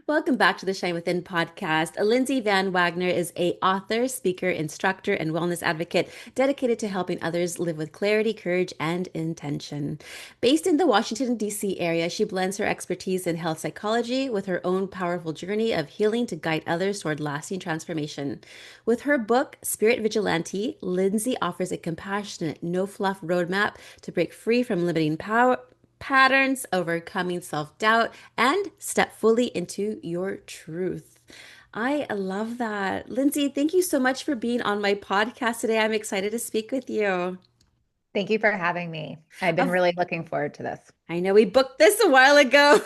Welcome back to the Shine Within podcast. Lindsey Van Wagner is a author, speaker, instructor, and wellness advocate dedicated to helping others live with clarity, courage, and intention. Based in the Washington, D.C. area, she blends her expertise in health psychology with her own powerful journey of healing to guide others toward lasting transformation. With her book, Spirit Vigilante, Lindsey offers a compassionate, no fluff roadmap to break free from limiting power patterns, overcoming self doubt, and step fully into your truth. I love that. Lindsey, thank you so much for being on my podcast today. I'm excited to speak with you. Thank you for having me. I've been Of, really looking forward to this. I know we booked this a while ago.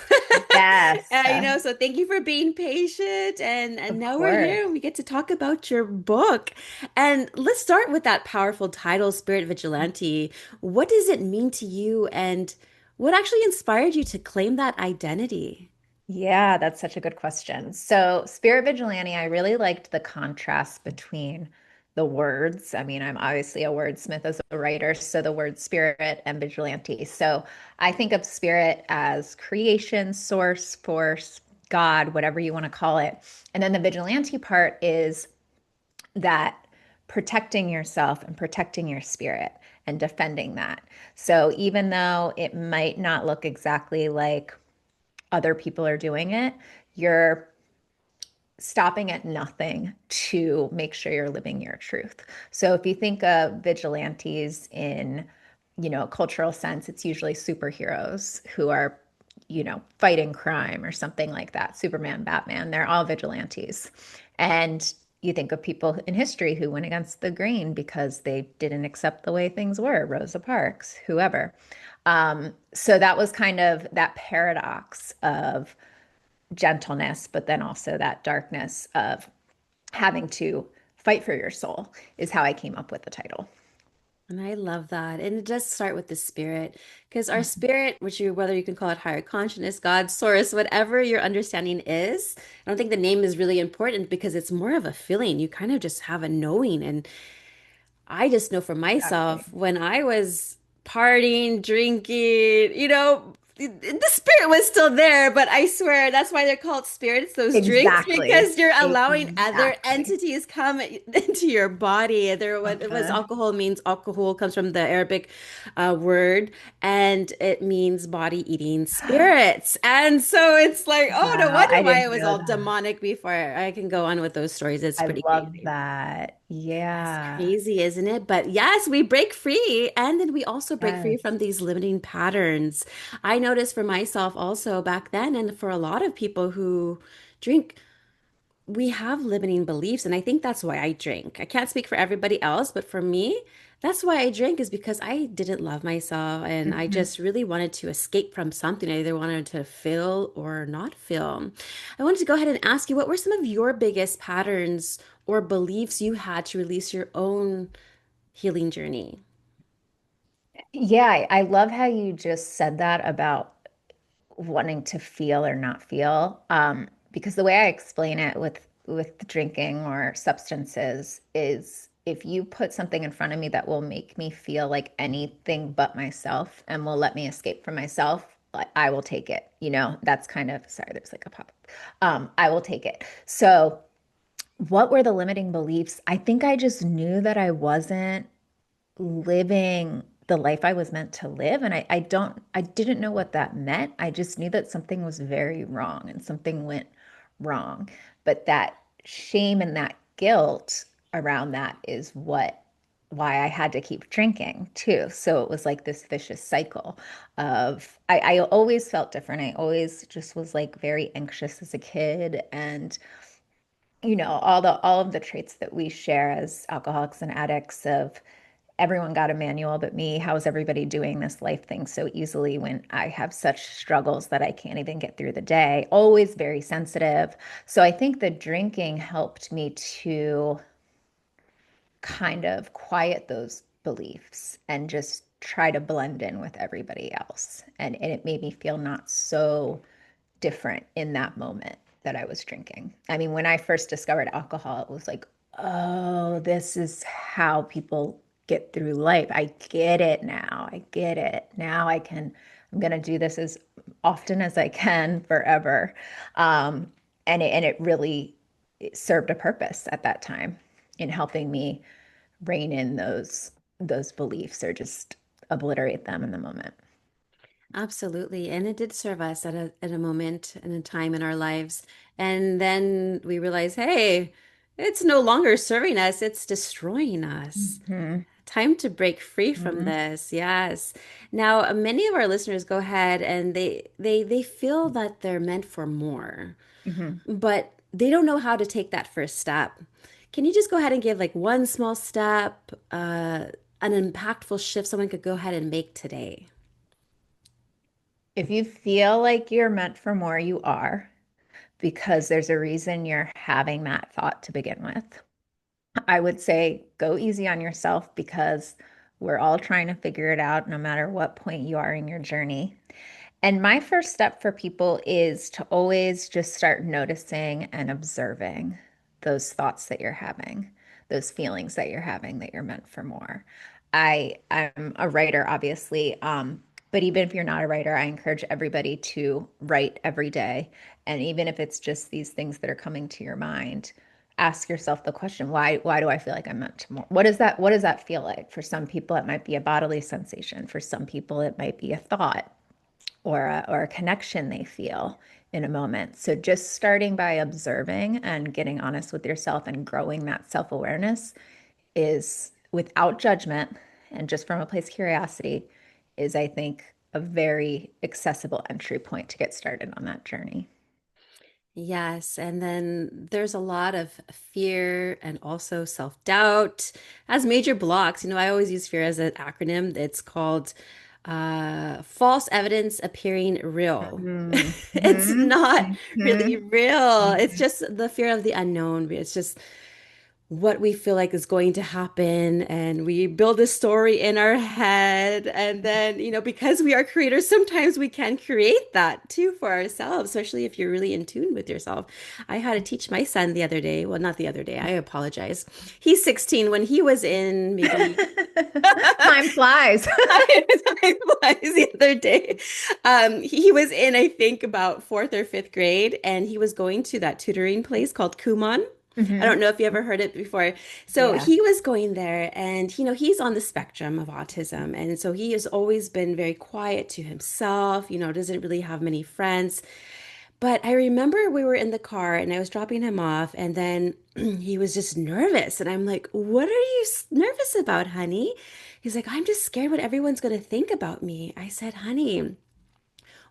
Yes, So thank you for being patient. And of now we're course. here. We get to talk about your book. And let's start with that powerful title, Spirit Vigilante. What does it mean to you? And what actually inspired you to claim that identity? Yeah, that's such a good question. So, Spirit Vigilante, I really liked the contrast between the words. I mean, I'm obviously a wordsmith as a writer, so the word spirit and vigilante. So, I think of spirit as creation, source, force, God, whatever you want to call it. And then the vigilante part is that protecting yourself and protecting your spirit and defending that. So even though it might not look exactly like other people are doing it, you're stopping at nothing to make sure you're living your truth. So if you think of vigilantes in, a cultural sense, it's usually superheroes who are, fighting crime or something like that. Superman, Batman, they're all vigilantes. And you think of people in history who went against the grain because they didn't accept the way things were, Rosa Parks, whoever. So that was kind of that paradox of gentleness, but then also that darkness of having to fight for your soul is how I came up with the title. And I love that. And it does start with the spirit, because our spirit, whether you can call it higher consciousness, God, source, whatever your understanding is, I don't think the name is really important because it's more of a feeling. You kind of just have a knowing. And I just know for Exactly. myself when I was partying, drinking, the spirit was still there, but I swear that's why they're called spirits, those drinks, Exactly. because you're allowing other Exactly. entities come into your body. What it was Uh-huh. alcohol means alcohol comes from the Arabic word and it means body eating spirits. And so it's like, oh, no Wow, wonder I why didn't it was know all that. demonic before. I can go on with those stories. It's I pretty love crazy. that. That's Yeah. crazy, isn't it? But yes, we break free. And then we also break free Yes. from these limiting patterns. I noticed for myself also back then, and for a lot of people who drink, we have limiting beliefs. And I think that's why I drink. I can't speak for everybody else, but for me, that's why I drink is because I didn't love myself and I Mhm. just really wanted to escape from something. I either wanted to feel or not feel. I wanted to go ahead and ask you, what were some of your biggest patterns or beliefs you had to release your own healing journey? Yeah, I love how you just said that about wanting to feel or not feel. Because the way I explain it with drinking or substances is if you put something in front of me that will make me feel like anything but myself and will let me escape from myself, I will take it. That's kind of sorry, there's like a pop. I will take it. So, what were the limiting beliefs? I think I just knew that I wasn't living the life I was meant to live. And I didn't know what that meant. I just knew that something was very wrong and something went wrong. But that shame and that guilt around that is why I had to keep drinking too. So it was like this vicious cycle of I always felt different. I always just was like very anxious as a kid and all of the traits that we share as alcoholics and addicts of everyone got a manual but me. How is everybody doing this life thing so easily when I have such struggles that I can't even get through the day? Always very sensitive. So I think the drinking helped me to kind of quiet those beliefs and just try to blend in with everybody else. And it made me feel not so different in that moment that I was drinking. I mean, when I first discovered alcohol, it was like, oh, this is how people get through life. I get it now. I get it. Now I'm going to do this as often as I can forever. Um, and it really served a purpose at that time in helping me rein in those beliefs or just obliterate them in the moment. Absolutely. And it did serve us at a moment and a time in our lives. And then we realized, hey, it's no longer serving us, it's destroying us. Mhm. Time to break free from Mhm. this. Yes. Now, many of our listeners go ahead and they feel that they're meant for more, Mhm. but they don't know how to take that first step. Can you just go ahead and give like one small step, an impactful shift someone could go ahead and make today? If you feel like you're meant for more, you are, because there's a reason you're having that thought to begin with. I would say go easy on yourself because we're all trying to figure it out no matter what point you are in your journey. And my first step for people is to always just start noticing and observing those thoughts that you're having, those feelings that you're having that you're meant for more. I'm a writer, obviously, but even if you're not a writer, I encourage everybody to write every day. And even if it's just these things that are coming to your mind, ask yourself the question, why do I feel like I'm meant to more? What does that feel like? For some people, it might be a bodily sensation. For some people, it might be a thought or a connection they feel in a moment. So just starting by observing and getting honest with yourself and growing that self-awareness is without judgment and just from a place of curiosity is, I think, a very accessible entry point to get started on that journey. Yes, and then there's a lot of fear and also self-doubt as major blocks. I always use fear as an acronym. It's called false evidence appearing real. It's Mm-hmm. not really Mm-hmm. real. It's just the fear of the unknown. It's just what we feel like is going to happen, and we build a story in our head, and then because we are creators, sometimes we can create that too for ourselves, especially if you're really in tune with yourself. I had to teach my son the other day, well, not the other day, I apologize, he's 16. When he was in maybe Time flies. time flies the other day. He was in, I think, about fourth or fifth grade, and he was going to that tutoring place called Kumon. I don't Hmm. know if you ever heard it before. So Yeah. he was going there, and he's on the spectrum of autism. And so he has always been very quiet to himself, doesn't really have many friends. But I remember we were in the car and I was dropping him off, and then he was just nervous. And I'm like, "What are you nervous about, honey?" He's like, "I'm just scared what everyone's going to think about me." I said, "Honey,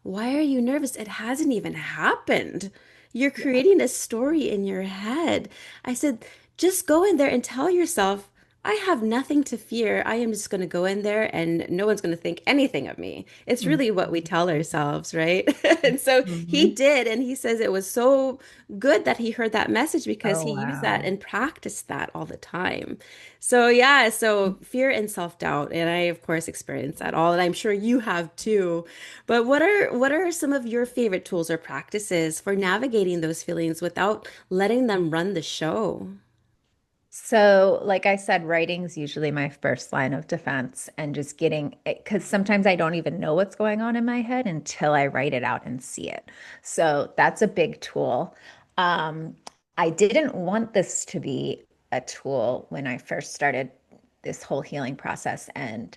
why are you nervous? It hasn't even happened. You're Yeah. creating a story in your head." I said, "Just go in there and tell yourself, I have nothing to fear. I am just going to go in there and no one's going to think anything of me." It's really what we tell ourselves, right? And so he Mhm. did. And he says it was so good that he heard that message because Oh, he used that wow. and practiced that all the time. So, yeah, so fear and self-doubt. And I, of course, experienced that all. And I'm sure you have too. But what are some of your favorite tools or practices for navigating those feelings without letting them run the show? So, like I said, writing is usually my first line of defense and just getting it because sometimes I don't even know what's going on in my head until I write it out and see it. So, that's a big tool. Um, I didn't want this to be a tool when I first started this whole healing process and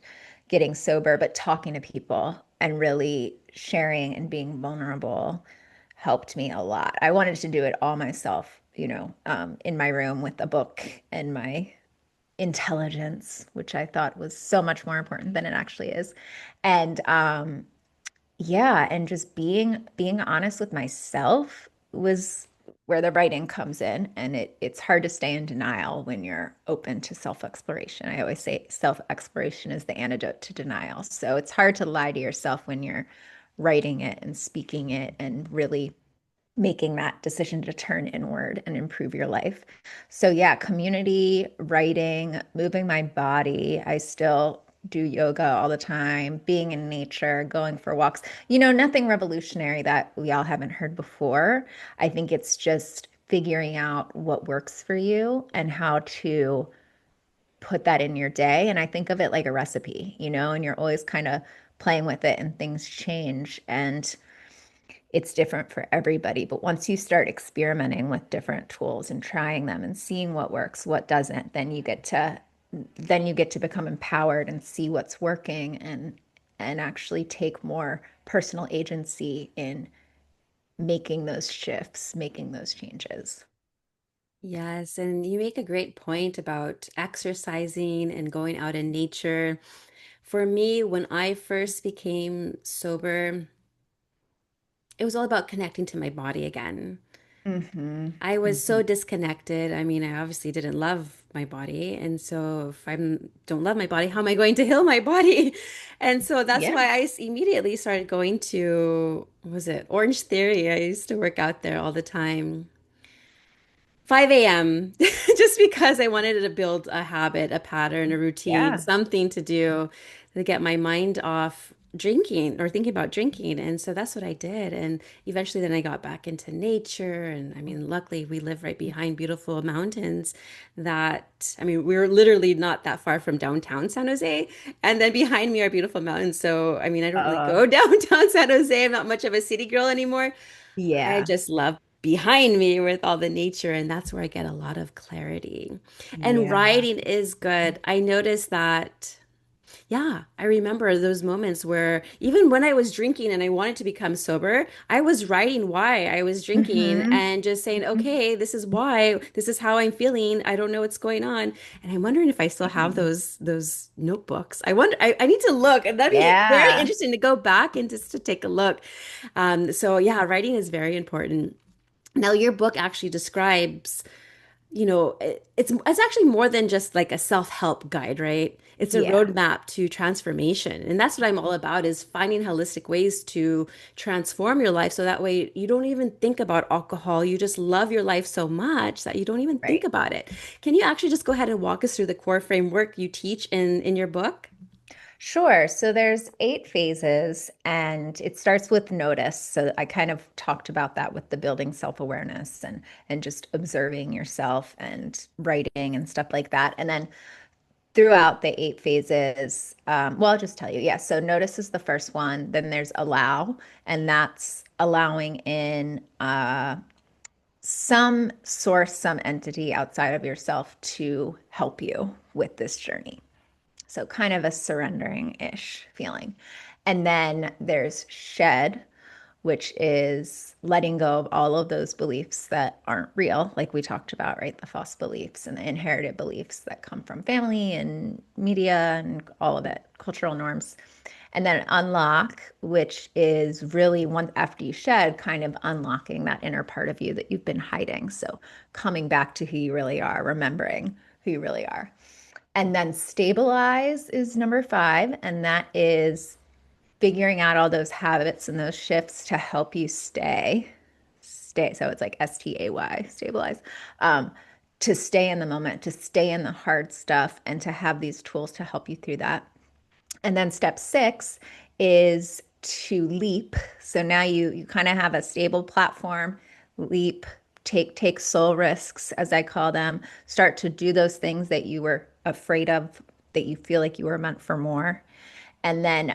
getting sober, but talking to people and really sharing and being vulnerable helped me a lot. I wanted to do it all myself, in my room with a book and my intelligence, which I thought was so much more important than it actually is. And yeah, and just being honest with myself was where the writing comes in. And it's hard to stay in denial when you're open to self-exploration. I always say self-exploration is the antidote to denial. So it's hard to lie to yourself when you're writing it and speaking it and really making that decision to turn inward and improve your life. So yeah, community, writing, moving my body. I still do yoga all the time, being in nature, going for walks. Nothing revolutionary that we all haven't heard before. I think it's just figuring out what works for you and how to put that in your day. And I think of it like a recipe, and you're always kind of playing with it and things change. And it's different for everybody. But once you start experimenting with different tools and trying them and seeing what works, what doesn't, then you get to become empowered and see what's working and actually take more personal agency in making those shifts, making those changes. Yes, and you make a great point about exercising and going out in nature. For me, when I first became sober, it was all about connecting to my body again. Hmm. I was Hmm. so disconnected. I mean, I obviously didn't love my body. And so if I don't love my body, how am I going to heal my body? And so that's Yeah. why immediately started going to, what was it, Orange Theory. I used to work out there all the time. 5 a.m. just because I wanted to build a habit, a pattern, a routine, Yeah. something to do to get my mind off drinking or thinking about drinking. And so that's what I did. And eventually then I got back into nature. And I mean, luckily we live right behind beautiful mountains that, I mean, we're literally not that far from downtown San Jose. And then behind me are beautiful mountains. So, I mean, I don't really Uh, go downtown San Jose. I'm not much of a city girl anymore. I yeah. just love behind me with all the nature, and that's where I get a lot of clarity. And Yeah. writing is good. I noticed that, yeah, I remember those moments where even when I was drinking and I wanted to become sober, I was writing why I was drinking Hmm. and just saying, okay, this is why, this is how I'm feeling. I don't know what's going on. And I'm wondering if I still have those notebooks. I wonder, I need to look, and that'd be very Yeah. interesting to go back and just to take a look. So yeah, writing is very important. Now, your book actually describes, it's actually more than just like a self-help guide, right? It's a Yeah. roadmap to transformation. And that's what I'm all about is finding holistic ways to transform your life so that way you don't even think about alcohol. You just love your life so much that you don't even think Right. about it. Can you actually just go ahead and walk us through the core framework you teach in your book? Sure. So there's 8 phases, and it starts with notice. So I kind of talked about that with the building self-awareness and just observing yourself and writing and stuff like that. And then throughout the 8 phases, well, I'll just tell you. Yeah. So notice is the first one. Then there's allow, and that's allowing in some source, some entity outside of yourself to help you with this journey. So kind of a surrendering-ish feeling. And then there's shed, which is letting go of all of those beliefs that aren't real, like we talked about, right? The false beliefs and the inherited beliefs that come from family and media and all of it, cultural norms. And then unlock, which is really once after you shed, kind of unlocking that inner part of you that you've been hiding. So coming back to who you really are, remembering who you really are. And then stabilize is number 5, and that is figuring out all those habits and those shifts to help you stay. So it's like STAY, stabilize, um, to stay in the moment, to stay in the hard stuff, and to have these tools to help you through that. And then step 6 is to leap. So now you kind of have a stable platform, leap, take soul risks, as I call them, start to do those things that you were afraid of, that you feel like you were meant for more. And then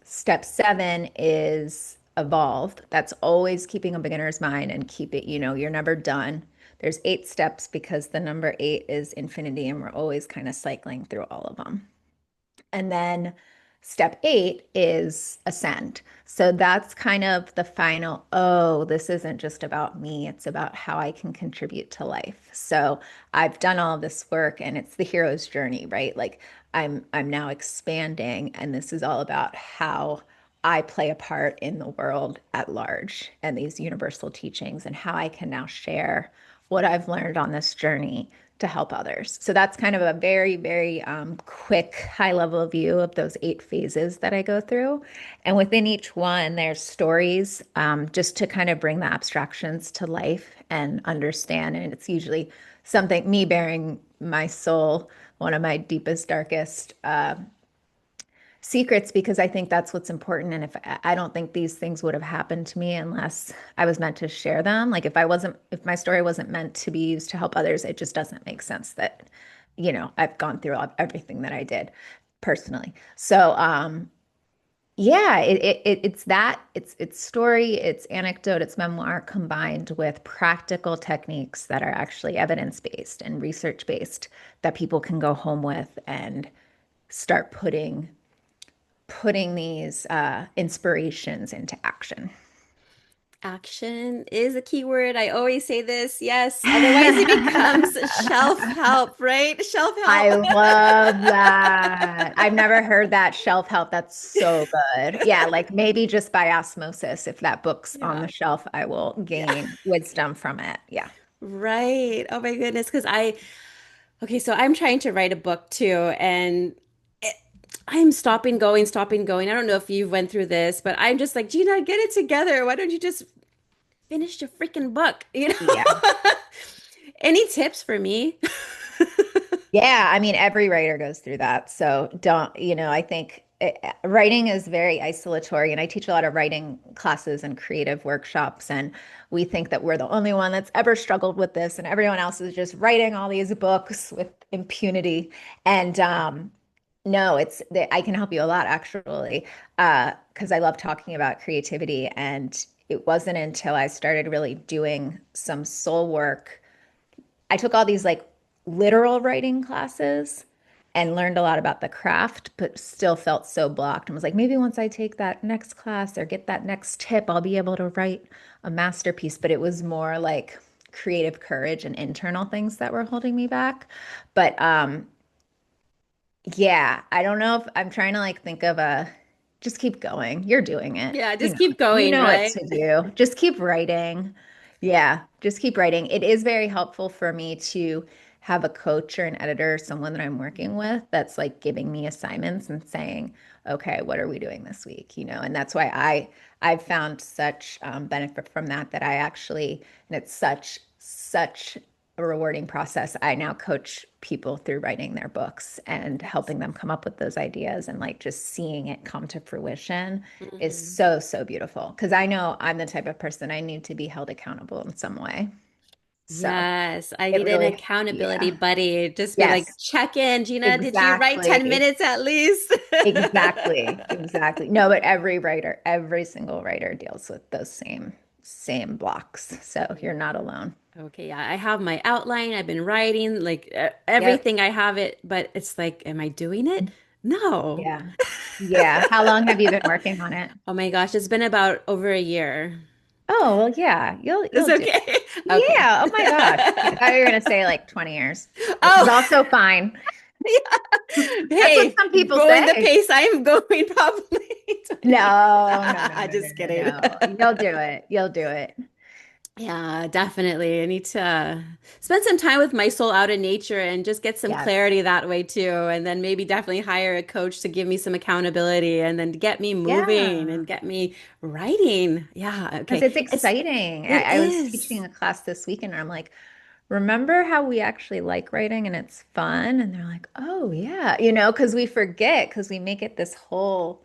step 7 is evolved. That's always keeping a beginner's mind and keep it, you're never done. There's 8 steps because the number 8 is infinity, and we're always kind of cycling through all of them. And then step 8 is ascend. So that's kind of the final, oh, this isn't just about me, it's about how I can contribute to life. So I've done all of this work and it's the hero's journey, right? Like I'm now expanding, and this is all about how I play a part in the world at large and these universal teachings, and how I can now share what I've learned on this journey to help others. So that's kind of a very, very quick, high level view of those 8 phases that I go through. And within each one, there's stories just to kind of bring the abstractions to life and understand. And it's usually something, me bearing my soul, one of my deepest, darkest secrets, because I think that's what's important. And if I don't think these things would have happened to me unless I was meant to share them. Like if my story wasn't meant to be used to help others, it just doesn't make sense that, I've gone through everything that I did personally. So, Yeah, it's story, it's anecdote, it's memoir combined with practical techniques that are actually evidence-based and research-based that people can go home with and start putting these inspirations into action. Action is a key word. I always say this. Yes. Otherwise, it becomes shelf help, right? Shelf I help. love that. I've never heard that shelf help. That's so good. Yeah, like maybe just by osmosis, if that book's on the Yeah. shelf, I will Yeah. gain wisdom from it. Yeah. Right. Oh my goodness. Okay, so I'm trying to write a book too, and it, I'm stopping going. I don't know if you went through this, but I'm just like, Gina, get it together. Why don't you just finish your freaking book? Yeah. Any tips for me? Yeah, I mean, every writer goes through that. So don't, I think writing is very isolatory, and I teach a lot of writing classes and creative workshops, and we think that we're the only one that's ever struggled with this, and everyone else is just writing all these books with impunity. And no, I can help you a lot actually, because I love talking about creativity, and it wasn't until I started really doing some soul work. I took all these like literal writing classes and learned a lot about the craft, but still felt so blocked and was like, maybe once I take that next class or get that next tip, I'll be able to write a masterpiece. But it was more like creative courage and internal things that were holding me back. But yeah, I don't know if I'm trying to like think of just keep going. You're doing it. Yeah, You just know, keep you going, know what right? to do. Just keep writing. Yeah, just keep writing. It is very helpful for me to have a coach or an editor, someone that I'm working with that's like giving me assignments and saying, okay, what are we doing this week? And that's why I've found such benefit from that that I actually, and it's such a rewarding process. I now coach people through writing their books and helping them come up with those ideas, and like just seeing it come to fruition is Mhm. so, so beautiful. Because I know I'm the type of person I need to be held accountable in some way. So Yes, I it need an really, accountability yeah. buddy. Just be like, Yes, check in, Gina, did you write 10 exactly. minutes at least? Exactly. Exactly. No, but every writer, every single writer deals with those same blocks. So you're not alone. Okay, yeah, I have my outline. I've been writing like Yep. everything I have it, but it's like, am I doing it? No. Yeah. Yeah. How long have you been working on it? Oh my gosh, it's been about over a year. Oh, well, yeah, It's you'll do it. okay. Okay. Yeah. Oh my gosh. I thought you were gonna say like 20 years, which is Oh, also fine. yeah. That's what Hey, some people going the say. pace I'm going probably 20 No, no, no, years. no, no, Just no, kidding. no. You'll do it. You'll do it. Yeah, definitely. I need to spend some time with my soul out in nature and just get some Yes. clarity that way too. And then maybe definitely hire a coach to give me some accountability and then get me moving Yeah. and get me writing. Yeah, Because okay. it's exciting. It I was teaching is. a class this weekend, and I'm like, remember how we actually like writing and it's fun? And they're like, oh, yeah, because we forget, because we make it this whole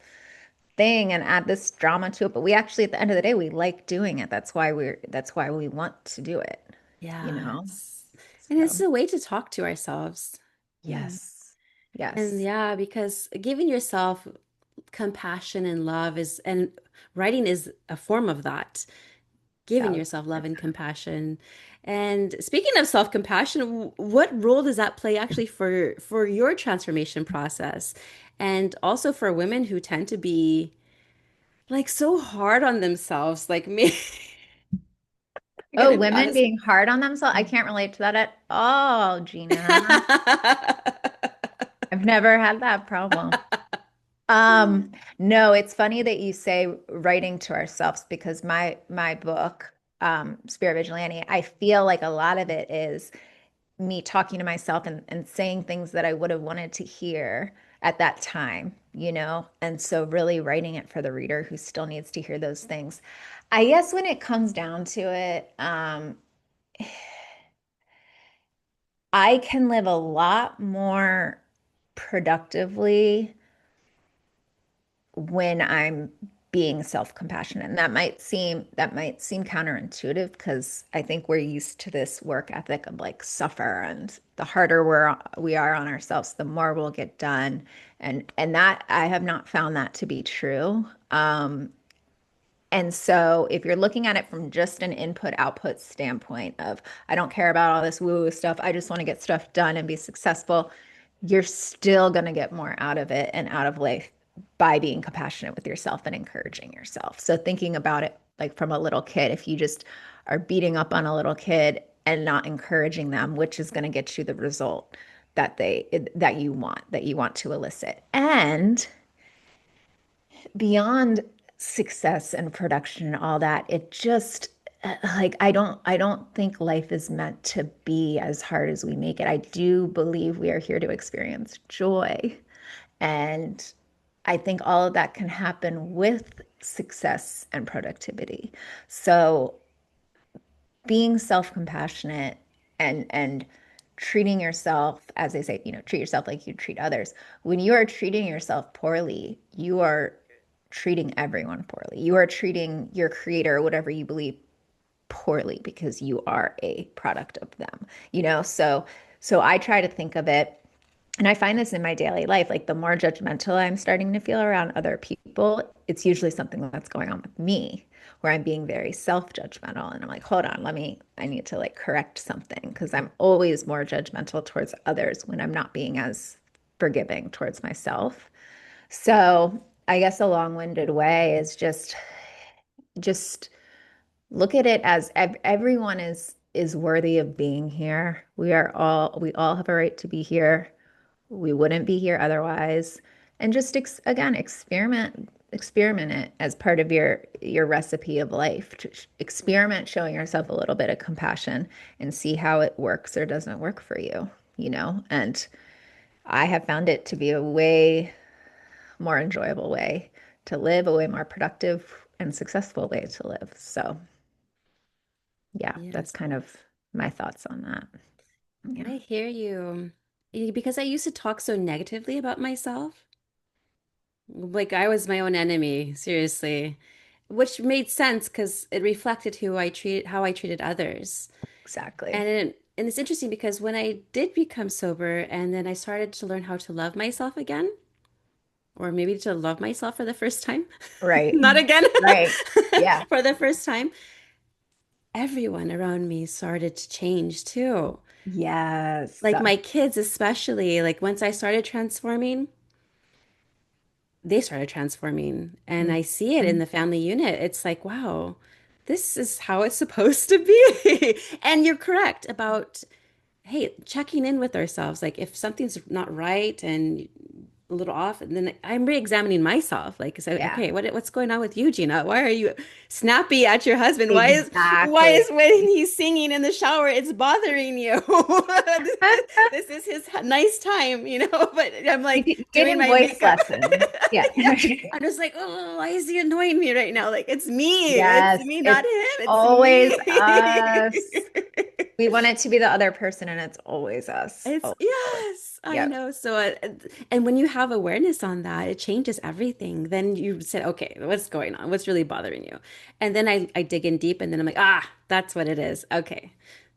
thing and add this drama to it. But we actually, at the end of the day, we like doing it. That's why we want to do it, you know? Yes. And it's So, a way to talk to ourselves. Mm. yes. And Yes. yeah, because giving yourself compassion and love is, and writing is a form of that. Giving yourself love and 1000%. compassion. And speaking of self-compassion, what role does that play actually for your transformation process? And also for women who tend to be like so hard on themselves, like me. I Oh, gotta be women honest. being hard on themselves. I can't relate to that at all, Gina. I've never had that problem. No, it's funny that you say writing to ourselves, because my book, Spirit Vigilante, I feel like a lot of it is me talking to myself and saying things that I would have wanted to hear at that time. And so really writing it for the reader who still needs to hear those things. I guess when it comes down to it, I can live a lot more productively when I'm being self-compassionate. And that might seem counterintuitive because I think we're used to this work ethic of like suffer, and the harder we are on ourselves, the more we'll get done. And that I have not found that to be true. And so if you're looking at it from just an input output standpoint of, I don't care about all this woo-woo stuff, I just want to get stuff done and be successful, you're still going to get more out of it and out of life by being compassionate with yourself and encouraging yourself. So thinking about it like from a little kid, if you just are beating up on a little kid and not encouraging them, which is going to get you the result that you want to elicit. And beyond success and production and all that, it just like I don't think life is meant to be as hard as we make it. I do believe we are here to experience joy. And I think all of that can happen with success and productivity. So being self-compassionate and treating yourself, as they say, treat yourself like you treat others. When you are treating yourself poorly, you are treating everyone poorly. You are treating your creator, whatever you believe, poorly because you are a product of them. So I try to think of it, and I find this in my daily life, like the more judgmental I'm starting to feel around other people, it's usually something that's going on with me, where I'm being very self-judgmental. And I'm like, hold on, I need to like correct something because I'm always more judgmental towards others when I'm not being as forgiving towards myself. So I guess a long-winded way is just look at it as everyone is worthy of being here. We all have a right to be here. We wouldn't be here otherwise. And just again, experiment it as part of your recipe of life. Experiment showing yourself a little bit of compassion and see how it works or doesn't work for you. And I have found it to be a way more enjoyable way to live, a way more productive and successful way to live. So, yeah, that's Yes, kind of my thoughts on that. Yeah, I hear you. Because I used to talk so negatively about myself. Like I was my own enemy, seriously. Which made sense because it reflected how I treated others. exactly. And it's interesting because when I did become sober and then I started to learn how to love myself again, or maybe to love myself for the first time, Right. not again, Right. Yeah. for the first time, everyone around me started to change too. Yes. Like my kids, especially, like once I started transforming, they started transforming. And I see it in Mhm. the family unit. It's like, wow, this is how it's supposed to be. And you're correct about, hey, checking in with ourselves. Like if something's not right and a little off, and then I'm re-examining myself. Like, so Yeah. okay, what's going on with you, Gina? Why are you snappy at your husband? Why is Exactly. when he's singing in the shower, it's bothering you? This is his nice time, you know. But I'm You like get doing in my voice makeup. lessons. Yeah. Yeah, I'm just like, oh, why is he annoying me right now? Like it's me. It's Yes. me, not It's him. It's always me. us. We want it to be the other person, and it's always us. It's Always, always. yes, I Yep. know. So, and when you have awareness on that, it changes everything. Then you said, okay, what's going on? What's really bothering you? And then I dig in deep, and then I'm like, ah, that's what it is. Okay.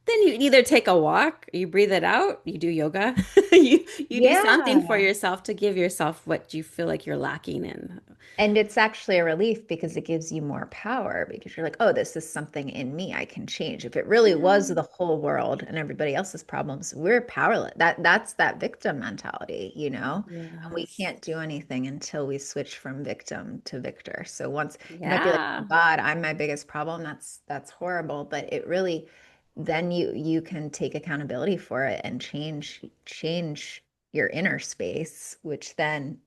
Then you either take a walk, you breathe it out, you do yoga, you do something for Yeah. yourself to give yourself what you feel like you're lacking in. And it's actually a relief because it gives you more power because you're like, oh, this is something in me I can change. If it really was Yeah. the whole world and everybody else's problems, we're powerless. That's that victim mentality. And we Yes. can't do anything until we switch from victim to victor. So once you might be like, oh Yeah. God, I'm my biggest problem. That's horrible. But it really then you can take accountability for it and change your inner space, which then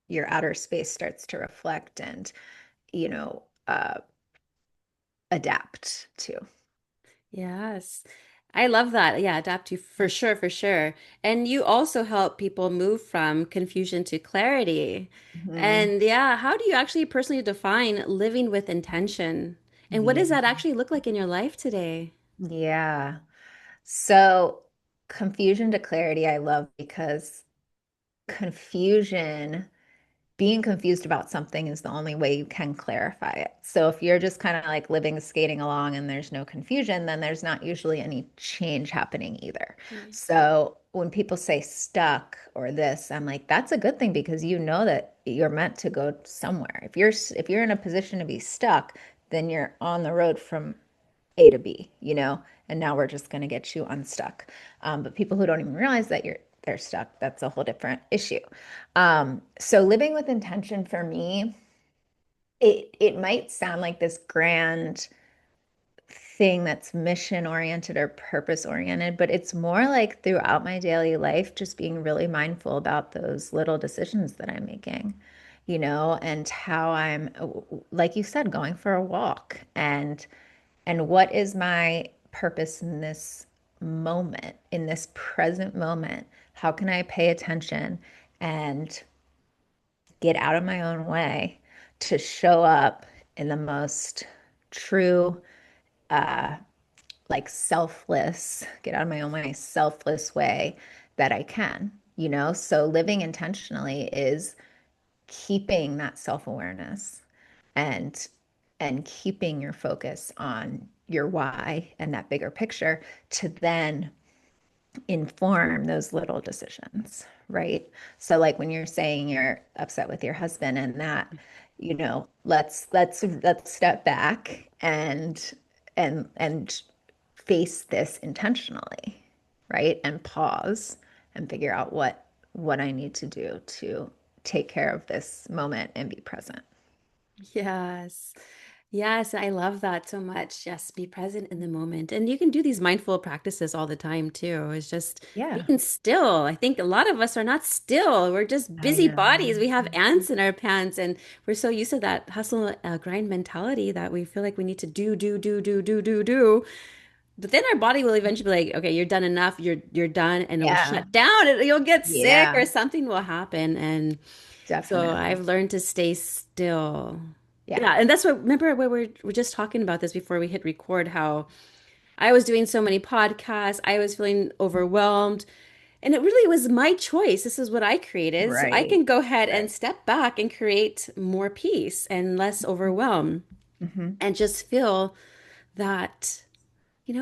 your outer space starts to reflect and you know uh adapt to. Yes. I love that. Yeah, adapt to for sure, for sure. And you also help people move from confusion to clarity. Mhm. And yeah, how do you actually personally define living with intention? And what Yeah. does that actually look like in your life today? Yeah. So confusion to clarity I love because confusion being confused about something is the only way you can clarify it. So if you're just kind of like living, skating along and there's no confusion, then there's not usually any change happening either. Right. So when people say stuck or this, I'm like, that's a good thing because you know that you're meant to go somewhere. If you're in a position to be stuck, then you're on the road from A to B, and now we're just going to get you unstuck. But people who don't even realize that they're stuck, that's a whole different issue. So living with intention for me, it might sound like this grand thing that's mission oriented or purpose oriented, but it's more like throughout my daily life, just being really mindful about those little decisions that I'm making, and how I'm, like you said, going for a walk and what is my purpose in this moment, in this present moment? How can I pay attention and get out of my own way to show up in the most true, like selfless, get out of my own way, selfless way that I can, So living intentionally is keeping that self-awareness and keeping your focus on your why and that bigger picture to then inform those little decisions, right? So like when you're saying you're upset with your husband and that, let's step back and face this intentionally, right? And pause and figure out what I need to do to take care of this moment and be present. Yes. Yes, I love that so much. Yes, be present in the moment. And you can do these mindful practices all the time too. It's just Yeah, being still. I think a lot of us are not still. We're just I busy know. bodies. We have ants in our pants, and we're so used to that hustle grind mentality that we feel like we need to do, do, do, do, do, do, do. But then our body will eventually be like, okay, you're done enough. You're done, and it will Yeah, shut down. You'll get sick yeah, or something will happen. And so I've definitely. learned to stay still. Yeah, Yeah, and that's what, remember we we're just talking about this before we hit record, how I was doing so many podcasts, I was feeling overwhelmed, and it really was my choice. This is what I created. So I right, can go ahead and right. step back and create more peace and less overwhelm Hmm. and just feel that,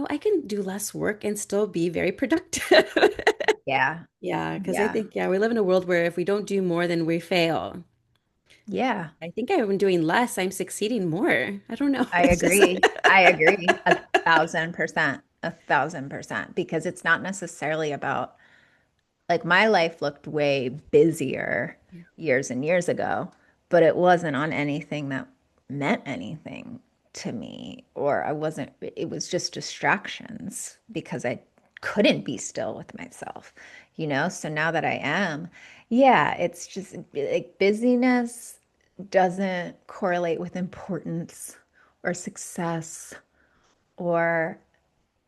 I can do less work and still be very productive. Yeah, Yeah, because I yeah, think, yeah, we live in a world where if we don't do more, then we fail. yeah. I think I've been doing less. I'm succeeding more. I don't know. I It's just agree. I agree 1,000%, 1,000%, because it's not necessarily about like my life looked way busier yeah. years and years ago, but it wasn't on anything that meant anything to me, or it was just distractions because I couldn't be still with myself, So now that I am, yeah, it's just like busyness doesn't correlate with importance or success or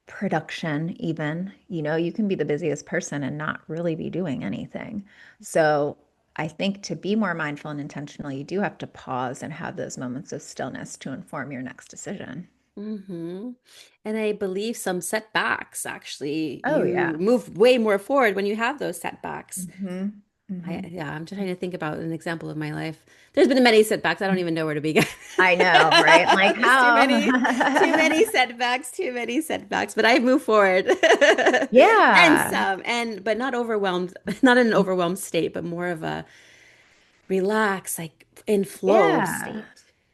production even. You can be the busiest person and not really be doing anything. So I think to be more mindful and intentional, you do have to pause and have those moments of stillness to inform your next decision. Hmm. And I believe some setbacks actually, Oh you yeah. move way more forward when you have those setbacks. Hmm. Hmm. Yeah, I'm trying to think about an example of my life. There's been many setbacks. I don't even know where to begin. I know, right? Like There's how? too many setbacks, too many setbacks, but I move forward. And Yeah. some, but not overwhelmed, not in an overwhelmed state, but more of a relaxed, like in flow Yeah. state.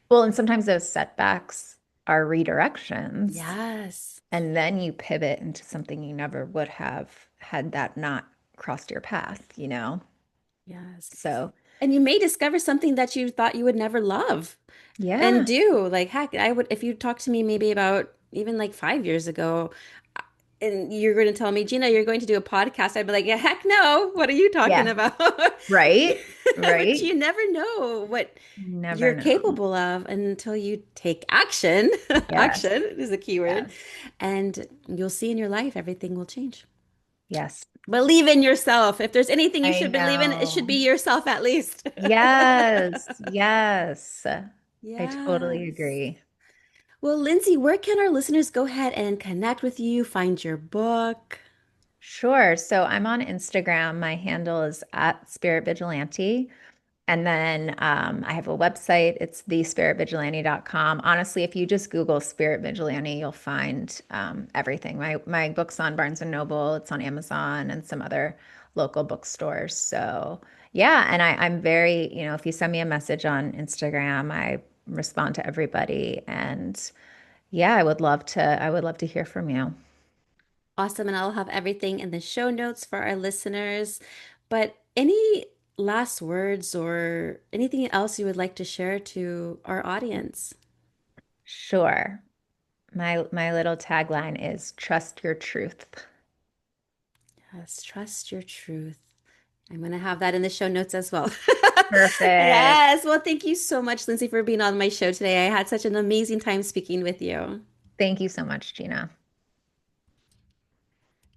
Well, and sometimes those setbacks are redirections. Yes. And then you pivot into something you never would have had that not crossed your path. Yes. So, And you may discover something that you thought you would never love and yeah, do. Like, heck, I would, if you talked to me maybe about even like 5 years ago, and you're going to tell me, Gina, you're going to do a podcast, I'd be like, yeah, heck no. What are you talking yeah, about? right, But right. you never know what Never you're know. capable of until you take action. Yes, Action is a keyword. yes, And you'll see in your life, everything will change. yes. Believe in yourself. If there's anything you I should believe in, it should know. be yourself at least. Yes, yes. I totally Yes. agree. Well, Lindsay, where can our listeners go ahead and connect with you, find your book? Sure. So I'm on Instagram. My handle is at Spirit Vigilante. And then I have a website. It's thespiritvigilante.com. Honestly, if you just Google Spirit Vigilante, you'll find everything. My book's on Barnes and Noble. It's on Amazon and some other local bookstores. So yeah, and I'm very, if you send me a message on Instagram, I respond to everybody. And yeah, I would love to hear from you. Awesome. And I'll have everything in the show notes for our listeners. But any last words or anything else you would like to share to our audience? Sure. My little tagline is trust your truth. Yes, trust your truth. I'm going to have that in the show notes as well. Perfect. Yes. Well, thank you so much, Lindsay, for being on my show today. I had such an amazing time speaking with you. Thank you so much, Gina.